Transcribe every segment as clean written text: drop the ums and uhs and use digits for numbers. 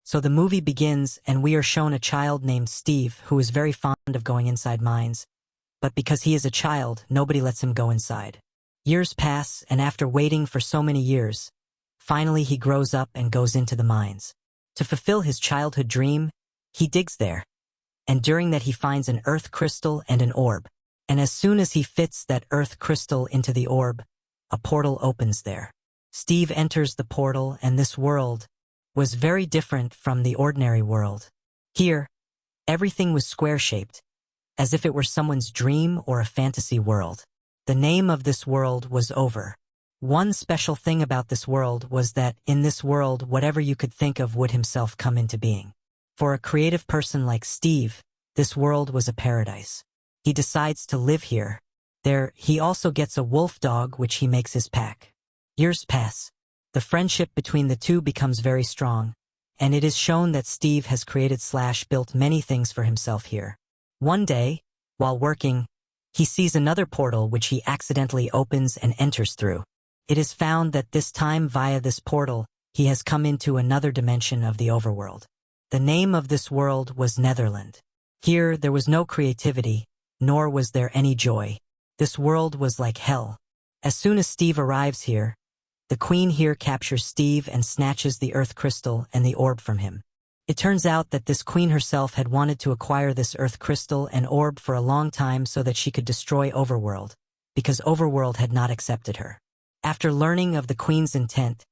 So the movie begins and we are shown a child named Steve who is very fond of going inside mines, but because he is a child, nobody lets him go inside. Years pass, and after waiting for so many years, finally he grows up and goes into the mines. To fulfill his childhood dream, he digs there, and during that he finds an earth crystal and an orb. And as soon as he fits that earth crystal into the orb, a portal opens there. Steve enters the portal, and this world was very different from the ordinary world. Here, everything was square-shaped, as if it were someone's dream or a fantasy world. The name of this world was Over. One special thing about this world was that in this world whatever you could think of would himself come into being. For a creative person like Steve, this world was a paradise. He decides to live here. There, he also gets a wolf dog which he makes his pack. Years pass. The friendship between the two becomes very strong, and it is shown that Steve has created/built many things for himself here. One day, while working, he sees another portal which he accidentally opens and enters through. It is found that this time via this portal, he has come into another dimension of the overworld. The name of this world was Netherland. Here there was no creativity, nor was there any joy. This world was like hell. As soon as Steve arrives here, the queen here captures Steve and snatches the earth crystal and the orb from him. It turns out that this queen herself had wanted to acquire this earth crystal and orb for a long time so that she could destroy Overworld, because Overworld had not accepted her. After learning of the queen's intent,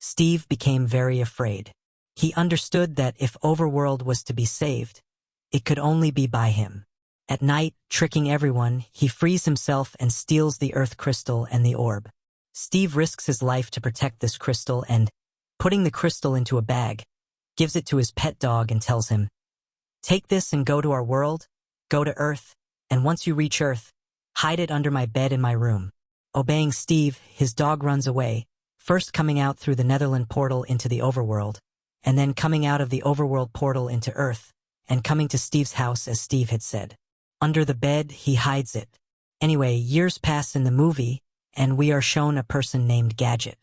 Steve became very afraid. He understood that if Overworld was to be saved, it could only be by him. At night, tricking everyone, he frees himself and steals the earth crystal and the orb. Steve risks his life to protect this crystal and, putting the crystal into a bag, gives it to his pet dog and tells him, "Take this and go to our world, go to Earth, and once you reach Earth, hide it under my bed in my room." Obeying Steve, his dog runs away, first coming out through the Netherland portal into the overworld, and then coming out of the overworld portal into Earth, and coming to Steve's house as Steve had said. Under the bed, he hides it. Anyway, years pass in the movie, and we are shown a person named Gadget.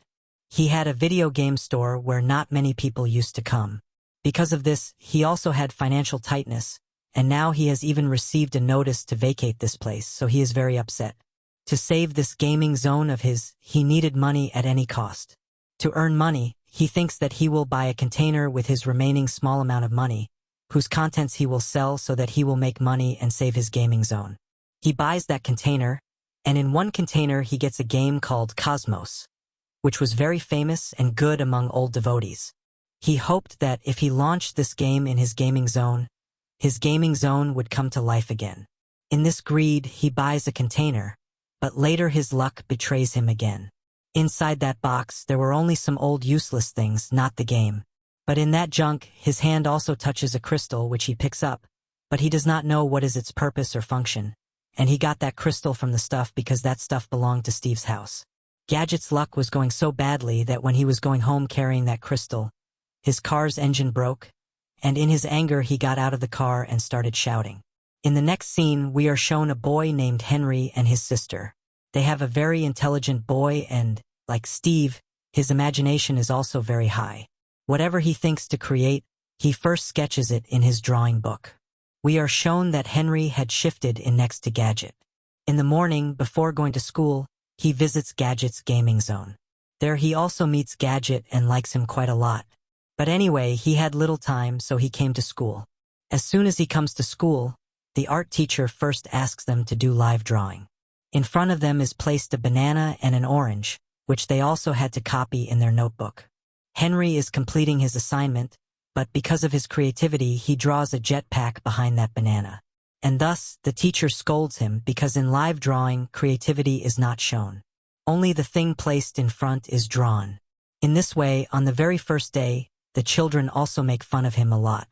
He had a video game store where not many people used to come. Because of this, he also had financial tightness, and now he has even received a notice to vacate this place, so he is very upset. To save this gaming zone of his, he needed money at any cost. To earn money, he thinks that he will buy a container with his remaining small amount of money, whose contents he will sell so that he will make money and save his gaming zone. He buys that container, and in one container he gets a game called Cosmos, which was very famous and good among old devotees. He hoped that if he launched this game in his gaming zone would come to life again. In this greed, he buys a container, but later his luck betrays him again. Inside that box, there were only some old useless things, not the game. But in that junk, his hand also touches a crystal which he picks up, but he does not know what is its purpose or function. And he got that crystal from the stuff because that stuff belonged to Steve's house. Gadget's luck was going so badly that when he was going home carrying that crystal, his car's engine broke, and in his anger he got out of the car and started shouting. In the next scene, we are shown a boy named Henry and his sister. They have a very intelligent boy and, like Steve, his imagination is also very high. Whatever he thinks to create, he first sketches it in his drawing book. We are shown that Henry had shifted in next to Gadget. In the morning, before going to school, he visits Gadget's gaming zone. There he also meets Gadget and likes him quite a lot. But anyway, he had little time, so he came to school. As soon as he comes to school, the art teacher first asks them to do live drawing. In front of them is placed a banana and an orange, which they also had to copy in their notebook. Henry is completing his assignment, but because of his creativity, he draws a jetpack behind that banana. And thus, the teacher scolds him because in live drawing, creativity is not shown. Only the thing placed in front is drawn. In this way, on the very first day, the children also make fun of him a lot.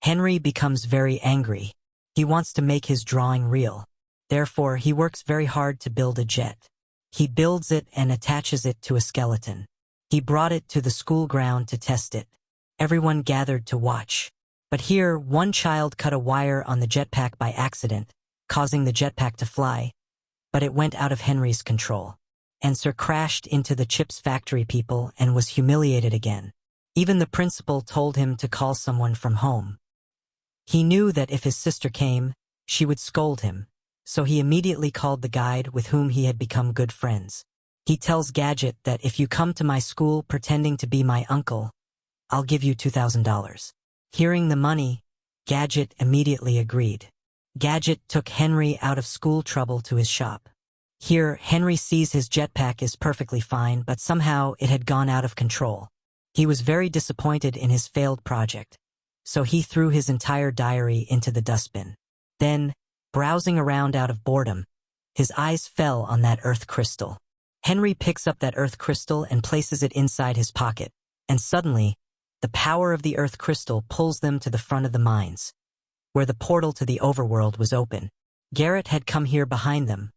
Henry becomes very angry. He wants to make his drawing real. Therefore, he works very hard to build a jet. He builds it and attaches it to a skeleton. He brought it to the school ground to test it. Everyone gathered to watch. But here, one child cut a wire on the jetpack by accident, causing the jetpack to fly, but it went out of Henry's control. And Sir crashed into the chips factory people and was humiliated again. Even the principal told him to call someone from home. He knew that if his sister came, she would scold him, so he immediately called the guide with whom he had become good friends. He tells Gadget that if you come to my school pretending to be my uncle, I'll give you $2,000. Hearing the money, Gadget immediately agreed. Gadget took Henry out of school trouble to his shop. Here, Henry sees his jetpack is perfectly fine, but somehow it had gone out of control. He was very disappointed in his failed project, so he threw his entire diary into the dustbin. Then, browsing around out of boredom, his eyes fell on that earth crystal. Henry picks up that earth crystal and places it inside his pocket, and suddenly, the power of the earth crystal pulls them to the front of the mines, where the portal to the overworld was open. Garrett had come here behind them,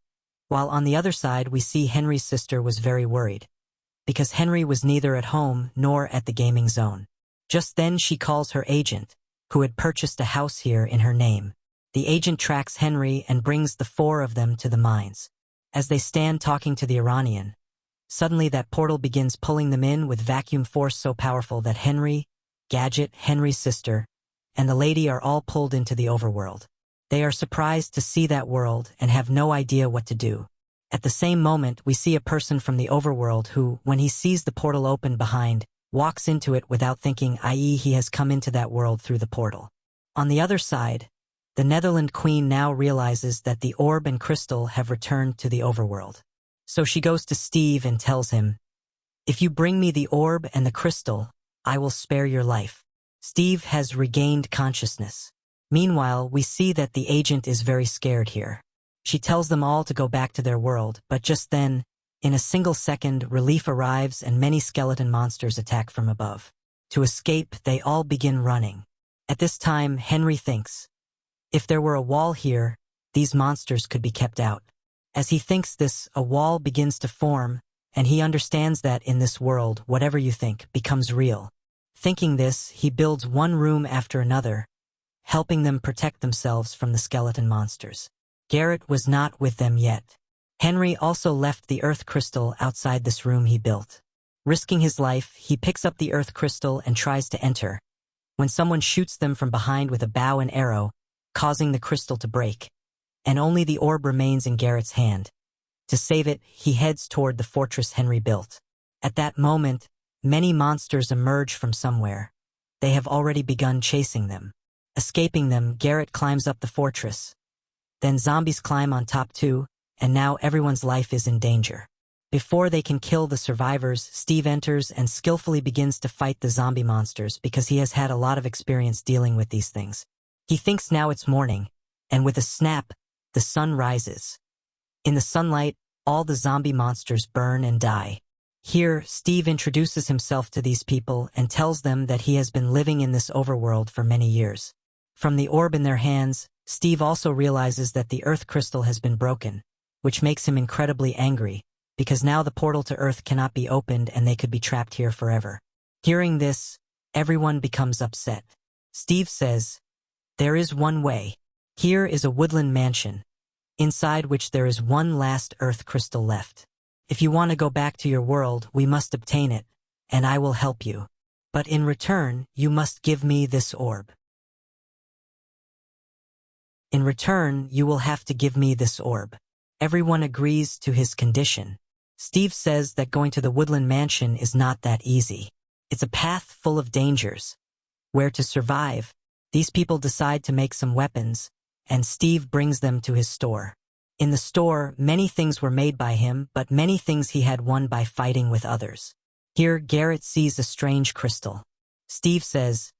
while on the other side we see Henry's sister was very worried, because Henry was neither at home nor at the gaming zone. Just then she calls her agent, who had purchased a house here in her name. The agent tracks Henry and brings the four of them to the mines. As they stand talking to the Iranian, suddenly that portal begins pulling them in with vacuum force so powerful that Henry, Gadget, Henry's sister, and the lady are all pulled into the overworld. They are surprised to see that world and have no idea what to do. At the same moment, we see a person from the overworld who, when he sees the portal open behind, walks into it without thinking, i.e. he has come into that world through the portal. On the other side, the Netherland Queen now realizes that the orb and crystal have returned to the overworld. So she goes to Steve and tells him, "If you bring me the orb and the crystal, I will spare your life." Steve has regained consciousness. Meanwhile, we see that the agent is very scared here. She tells them all to go back to their world, but just then, in a single second, relief arrives and many skeleton monsters attack from above. To escape, they all begin running. At this time, Henry thinks, if there were a wall here, these monsters could be kept out. As he thinks this, a wall begins to form, and he understands that in this world, whatever you think becomes real. Thinking this, he builds one room after another, helping them protect themselves from the skeleton monsters. Garrett was not with them yet. Henry also left the earth crystal outside this room he built. Risking his life, he picks up the earth crystal and tries to enter, when someone shoots them from behind with a bow and arrow, causing the crystal to break, and only the orb remains in Garrett's hand. To save it, he heads toward the fortress Henry built. At that moment, many monsters emerge from somewhere. They have already begun chasing them. Escaping them, Garrett climbs up the fortress. Then zombies climb on top too, and now everyone's life is in danger. Before they can kill the survivors, Steve enters and skillfully begins to fight the zombie monsters because he has had a lot of experience dealing with these things. He thinks now it's morning, and with a snap, the sun rises. In the sunlight, all the zombie monsters burn and die. Here, Steve introduces himself to these people and tells them that he has been living in this overworld for many years. From the orb in their hands, Steve also realizes that the earth crystal has been broken, which makes him incredibly angry, because now the portal to Earth cannot be opened and they could be trapped here forever. Hearing this, everyone becomes upset. Steve says, "There is one way. Here is a woodland mansion, inside which there is one last earth crystal left. If you want to go back to your world, we must obtain it, and I will help you. But in return, you must give me this orb. In return, you will have to give me this orb." Everyone agrees to his condition. Steve says that going to the woodland mansion is not that easy. It's a path full of dangers, where to survive, these people decide to make some weapons, and Steve brings them to his store. In the store, many things were made by him, but many things he had won by fighting with others. Here, Garrett sees a strange crystal. Steve says,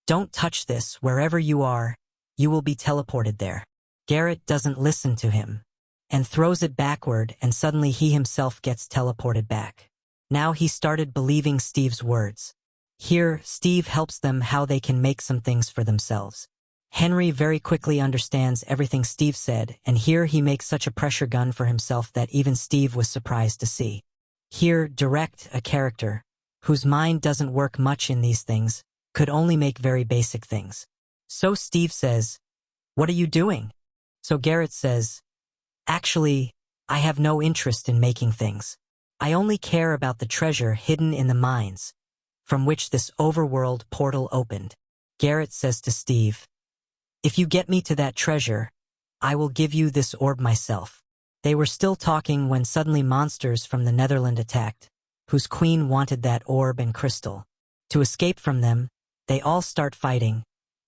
"Don't touch this. Wherever you are, you will be teleported there." Garrett doesn't listen to him, and throws it backward, and suddenly he himself gets teleported back. Now he started believing Steve's words. Here, Steve helps them how they can make some things for themselves. Henry very quickly understands everything Steve said, and here he makes such a pressure gun for himself that even Steve was surprised to see. Here, Direct, a character, whose mind doesn't work much in these things, could only make very basic things. So Steve says, "What are you doing?" So Garrett says, "Actually, I have no interest in making things. I only care about the treasure hidden in the mines. from which this overworld portal opened. Garrett says to Steve, "If you get me to that treasure, I will give you this orb myself." They were still talking when suddenly monsters from the Netherland attacked, whose queen wanted that orb and crystal. To escape from them, they all start fighting,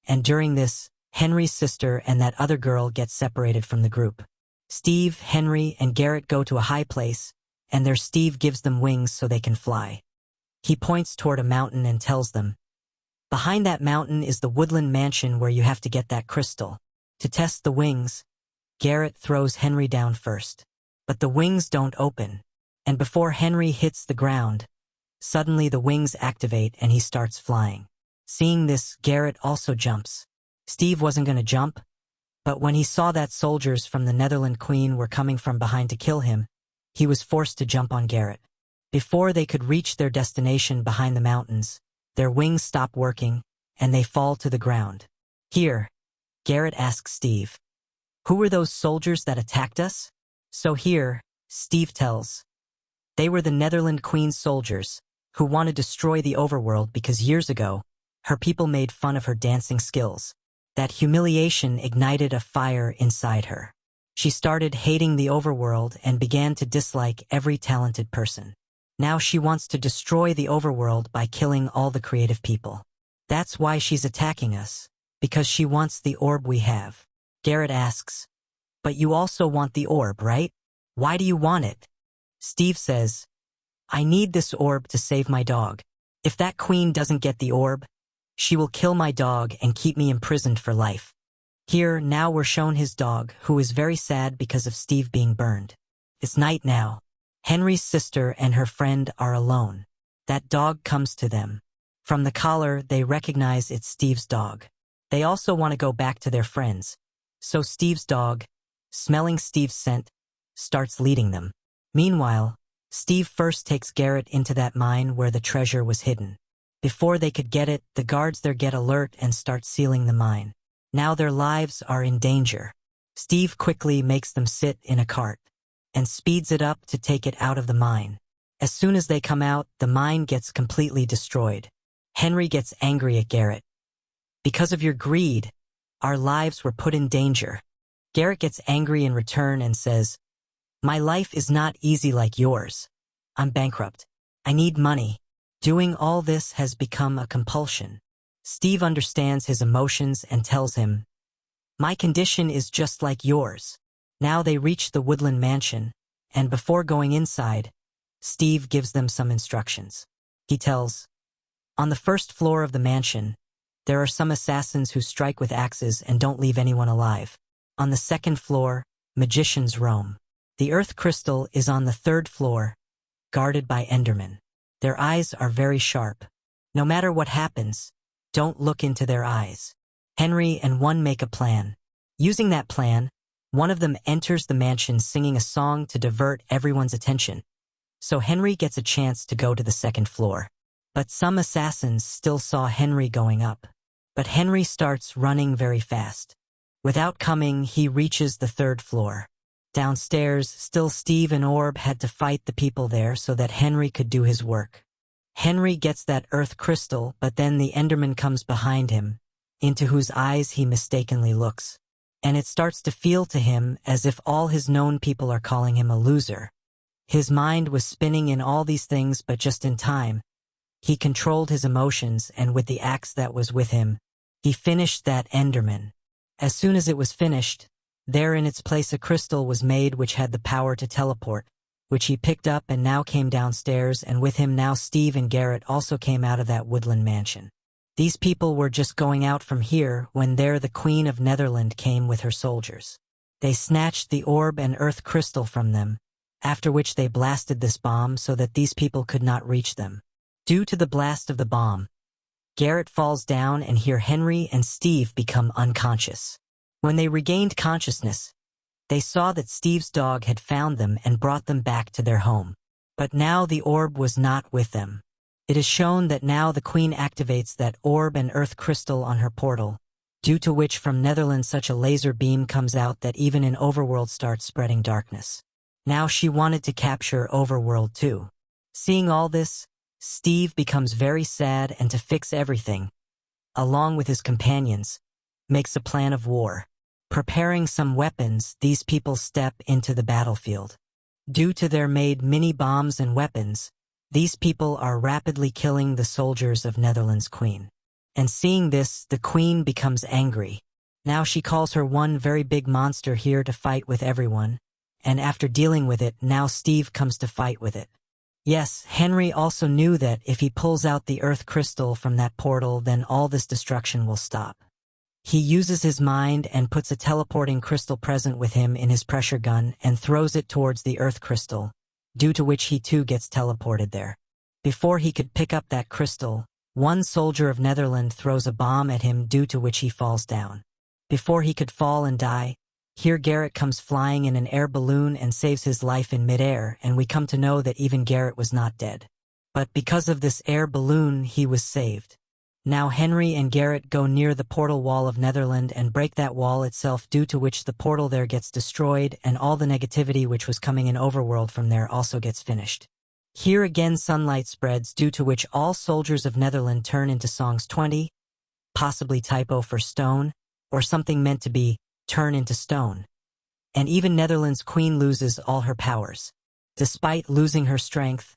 and during this, Henry's sister and that other girl get separated from the group. Steve, Henry, and Garrett go to a high place, and their Steve gives them wings so they can fly. He points toward a mountain and tells them, "Behind that mountain is the woodland mansion where you have to get that crystal." To test the wings, Garrett throws Henry down first. But the wings don't open, and before Henry hits the ground, suddenly the wings activate and he starts flying. Seeing this, Garrett also jumps. Steve wasn't going to jump, but when he saw that soldiers from the Netherland Queen were coming from behind to kill him, he was forced to jump on Garrett. Before they could reach their destination behind the mountains, their wings stop working, and they fall to the ground. Here, Garrett asks Steve, "Who were those soldiers that attacked us?" So here, Steve tells, "They were the Netherland Queen's soldiers, who wanted to destroy the overworld because years ago, her people made fun of her dancing skills. That humiliation ignited a fire inside her. She started hating the overworld and began to dislike every talented person. Now she wants to destroy the overworld by killing all the creative people. That's why she's attacking us, because she wants the orb we have." Garrett asks, "But you also want the orb, right? Why do you want it?" Steve says, "I need this orb to save my dog. If that queen doesn't get the orb, she will kill my dog and keep me imprisoned for life." Here, now we're shown his dog, who is very sad because of Steve being burned. It's night now. Henry's sister and her friend are alone. That dog comes to them. From the collar, they recognize it's Steve's dog. They also want to go back to their friends. So Steve's dog, smelling Steve's scent, starts leading them. Meanwhile, Steve first takes Garrett into that mine where the treasure was hidden. Before they could get it, the guards there get alert and start sealing the mine. Now their lives are in danger. Steve quickly makes them sit in a cart and speeds it up to take it out of the mine. As soon as they come out, the mine gets completely destroyed. Henry gets angry at Garrett. "Because of your greed, our lives were put in danger." Garrett gets angry in return and says, "My life is not easy like yours. I'm bankrupt. I need money. Doing all this has become a compulsion." Steve understands his emotions and tells him, "My condition is just like yours." Now they reach the woodland mansion, and before going inside, Steve gives them some instructions. He tells, "On the first floor of the mansion, there are some assassins who strike with axes and don't leave anyone alive. On the second floor, magicians roam. The earth crystal is on the third floor, guarded by Endermen. Their eyes are very sharp. No matter what happens, don't look into their eyes." Henry and one make a plan. Using that plan, one of them enters the mansion singing a song to divert everyone's attention. So Henry gets a chance to go to the second floor. But some assassins still saw Henry going up. But Henry starts running very fast. Without coming, he reaches the third floor. Downstairs, still Steve and Orb had to fight the people there so that Henry could do his work. Henry gets that earth crystal, but then the Enderman comes behind him, into whose eyes he mistakenly looks. And it starts to feel to him as if all his known people are calling him a loser. His mind was spinning in all these things, but just in time, he controlled his emotions, and with the axe that was with him, he finished that Enderman. As soon as it was finished, there in its place a crystal was made which had the power to teleport, which he picked up and now came downstairs, and with him now Steve and Garrett also came out of that woodland mansion. These people were just going out from here when there the Queen of Netherland came with her soldiers. They snatched the orb and earth crystal from them, after which they blasted this bomb so that these people could not reach them. Due to the blast of the bomb, Garrett falls down, and here Henry and Steve become unconscious. When they regained consciousness, they saw that Steve's dog had found them and brought them back to their home. But now the orb was not with them. It is shown that now the Queen activates that orb and earth crystal on her portal, due to which from Netherlands such a laser beam comes out that even in Overworld starts spreading darkness. Now she wanted to capture Overworld too. Seeing all this, Steve becomes very sad and to fix everything, along with his companions, makes a plan of war. Preparing some weapons, these people step into the battlefield. Due to their made mini bombs and weapons, these people are rapidly killing the soldiers of Netherlands' queen. And seeing this, the queen becomes angry. Now she calls her one very big monster here to fight with everyone, and after dealing with it, now Steve comes to fight with it. Yes, Henry also knew that if he pulls out the earth crystal from that portal, then all this destruction will stop. He uses his mind and puts a teleporting crystal present with him in his pressure gun and throws it towards the earth crystal, due to which he too gets teleported there. Before he could pick up that crystal, one soldier of Netherland throws a bomb at him, due to which he falls down. Before he could fall and die, here Garrett comes flying in an air balloon and saves his life in midair, and we come to know that even Garrett was not dead. But because of this air balloon, he was saved. Now Henry and Garrett go near the portal wall of Netherland and break that wall itself, due to which the portal there gets destroyed and all the negativity which was coming in overworld from there also gets finished. Here again sunlight spreads, due to which all soldiers of Netherland turn into songs 20, possibly typo for stone, or something meant to be turn into stone. And even Netherlands' queen loses all her powers. Despite losing her strength,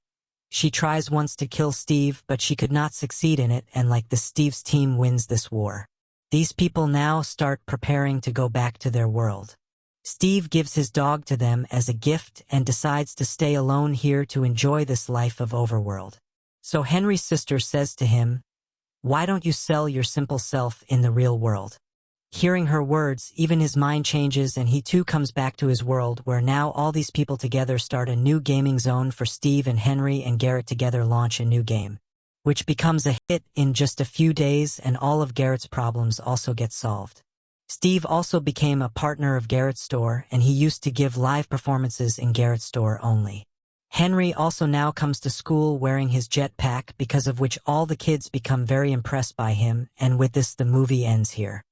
she tries once to kill Steve, but she could not succeed in it, and like Steve's team wins this war. These people now start preparing to go back to their world. Steve gives his dog to them as a gift and decides to stay alone here to enjoy this life of overworld. So Henry's sister says to him, "Why don't you sell your simple self in the real world?" Hearing her words, even his mind changes and he too comes back to his world, where now all these people together start a new gaming zone for Steve, and Henry and Garrett together launch a new game, which becomes a hit in just a few days, and all of Garrett's problems also get solved. Steve also became a partner of Garrett's store, and he used to give live performances in Garrett's store only. Henry also now comes to school wearing his jetpack, because of which all the kids become very impressed by him, and with this the movie ends here.